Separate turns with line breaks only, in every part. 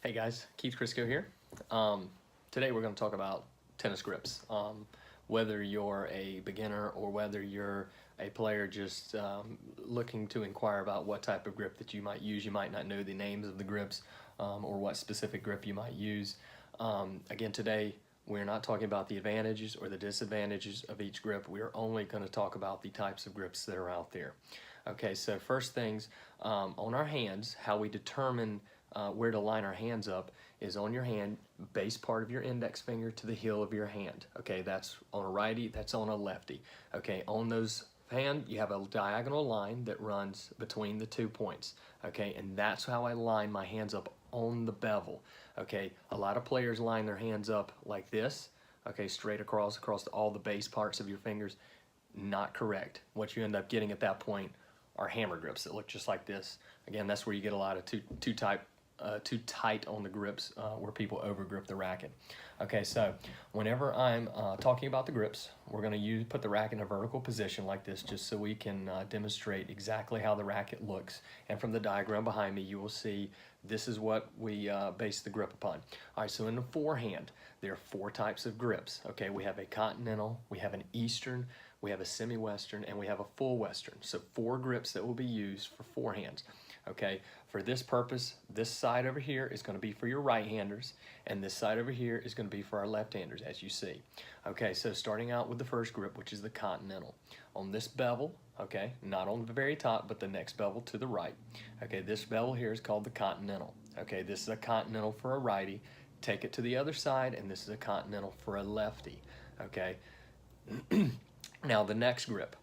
Hey guys, Keith Crisco here. Today we're going to talk about tennis grips. Whether you're a beginner or whether you're a player just looking to inquire about what type of grip that you might use, you might not know the names of the grips or what specific grip you might use. Again, today we're not talking about the advantages or the disadvantages of each grip. We're only going to talk about the types of grips that are out there. Okay, so first things, on our hands, how we determine where to line our hands up is on your hand, base part of your index finger to the heel of your hand. Okay, that's on a righty, that's on a lefty. Okay, on those hand, you have a diagonal line that runs between the 2 points. Okay, and that's how I line my hands up on the bevel. Okay, a lot of players line their hands up like this. Okay, straight across all the base parts of your fingers. Not correct. What you end up getting at that point are hammer grips that look just like this. Again, that's where you get a lot of too tight on the grips where people overgrip the racket. Okay, so whenever I'm talking about the grips, we're going to put the racket in a vertical position like this just so we can demonstrate exactly how the racket looks. And from the diagram behind me, you will see this is what we base the grip upon. All right, so in the forehand, there are 4 types of grips. Okay, we have a continental, we have an eastern, we have a semi-western, and we have a full western. So 4 grips that will be used for forehands. Okay, for this purpose, this side over here is going to be for your right-handers, and this side over here is going to be for our left-handers, as you see. Okay, so starting out with the first grip, which is the continental. On this bevel, okay, not on the very top, but the next bevel to the right. Okay, this bevel here is called the continental. Okay, this is a continental for a righty. Take it to the other side, and this is a continental for a lefty. Okay. Now the next grip,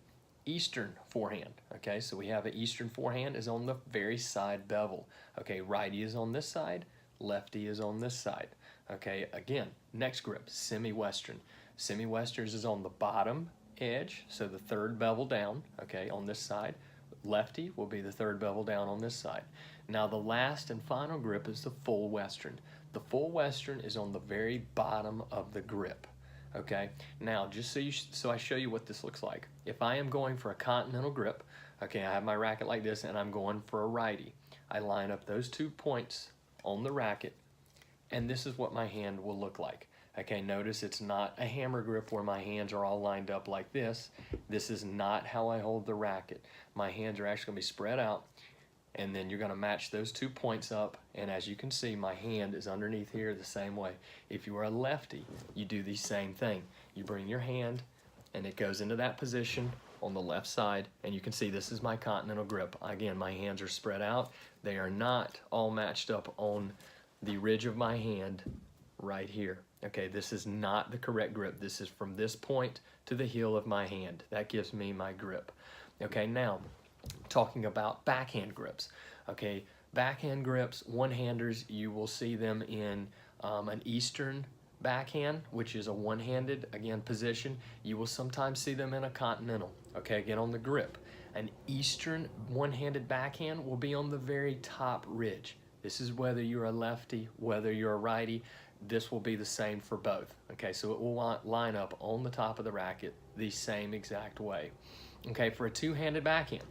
eastern forehand. Okay, so we have an eastern forehand is on the very side bevel. Okay, righty is on this side, lefty is on this side. Okay, again, next grip, semi-western. Semi-western is on the bottom edge, so the third bevel down, okay, on this side. Lefty will be the third bevel down on this side. Now the last and final grip is the full western. The full western is on the very bottom of the grip. Okay, now just so I show you what this looks like. If I am going for a continental grip, okay, I have my racket like this and I'm going for a righty. I line up those 2 points on the racket and this is what my hand will look like. Okay, notice it's not a hammer grip where my hands are all lined up like this. This is not how I hold the racket. My hands are actually going to be spread out, and then you're going to match those 2 points up, and as you can see, my hand is underneath here the same way. If you are a lefty, you do the same thing. You bring your hand and it goes into that position on the left side, and you can see this is my continental grip. Again, my hands are spread out. They are not all matched up on the ridge of my hand right here. Okay, this is not the correct grip. This is from this point to the heel of my hand. That gives me my grip. Okay, now talking about backhand grips. Okay, backhand grips, one-handers, you will see them in an eastern backhand, which is a one-handed, again, position. You will sometimes see them in a continental, okay, again, on the grip. An eastern one-handed backhand will be on the very top ridge. This is whether you're a lefty, whether you're a righty, this will be the same for both. Okay, so it will line up on the top of the racket the same exact way. Okay, for a two-handed backhand,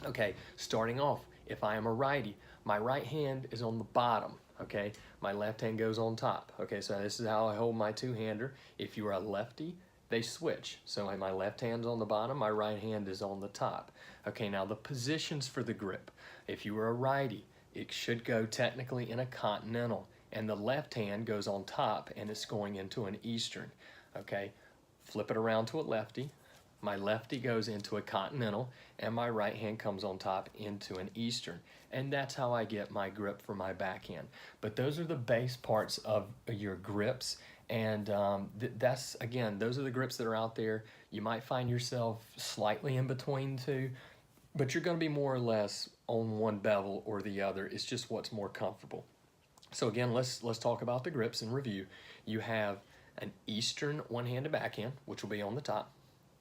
okay, starting off, if I am a righty, my right hand is on the bottom, okay? My left hand goes on top. Okay, so this is how I hold my two-hander. If you are a lefty, they switch. So my left hand's on the bottom, my right hand is on the top. Okay, now the positions for the grip. If you are a righty, it should go technically in a continental, and the left hand goes on top and it's going into an eastern. Okay, flip it around to a lefty. My lefty goes into a continental and my right hand comes on top into an eastern. And that's how I get my grip for my backhand. But those are the base parts of your grips. And that's, again, those are the grips that are out there. You might find yourself slightly in between two, but you're going to be more or less on one bevel or the other. It's just what's more comfortable. So again, let's talk about the grips in review. You have an eastern one-handed backhand, which will be on the top.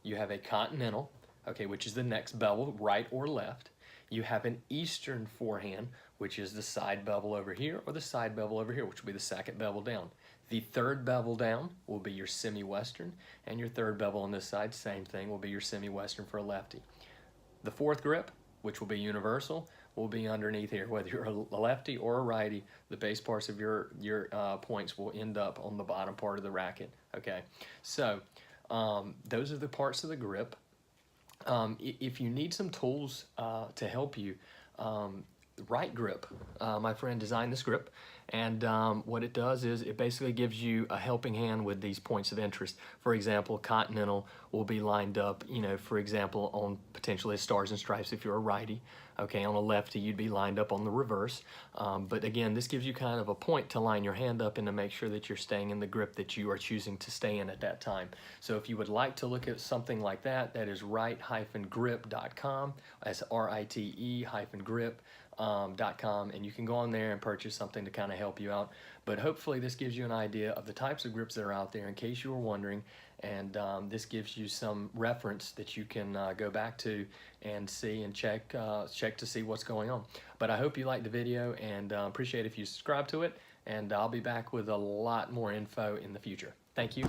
You have a continental, okay, which is the next bevel, right or left. You have an eastern forehand, which is the side bevel over here, or the side bevel over here, which will be the second bevel down. The third bevel down will be your semi-western, and your third bevel on this side, same thing, will be your semi-western for a lefty. The fourth grip, which will be universal, will be underneath here. Whether you're a lefty or a righty, the base parts of your points will end up on the bottom part of the racket. Okay, so those are the parts of the grip. If you need some tools to help you, Right Grip, my friend, designed this grip, and what it does is it basically gives you a helping hand with these points of interest. For example, Continental will be lined up, you know, for example, on potentially Stars and Stripes if you're a righty. Okay, on a lefty, you'd be lined up on the reverse. But again, this gives you kind of a point to line your hand up and to make sure that you're staying in the grip that you are choosing to stay in at that time. So if you would like to look at something like that, that is right-grip.com. That's RITE-grip. .com, and you can go on there and purchase something to kind of help you out. But hopefully this gives you an idea of the types of grips that are out there in case you were wondering, and this gives you some reference that you can go back to and see and check to see what's going on. But I hope you liked the video, and appreciate if you subscribe to it, and I'll be back with a lot more info in the future. Thank you.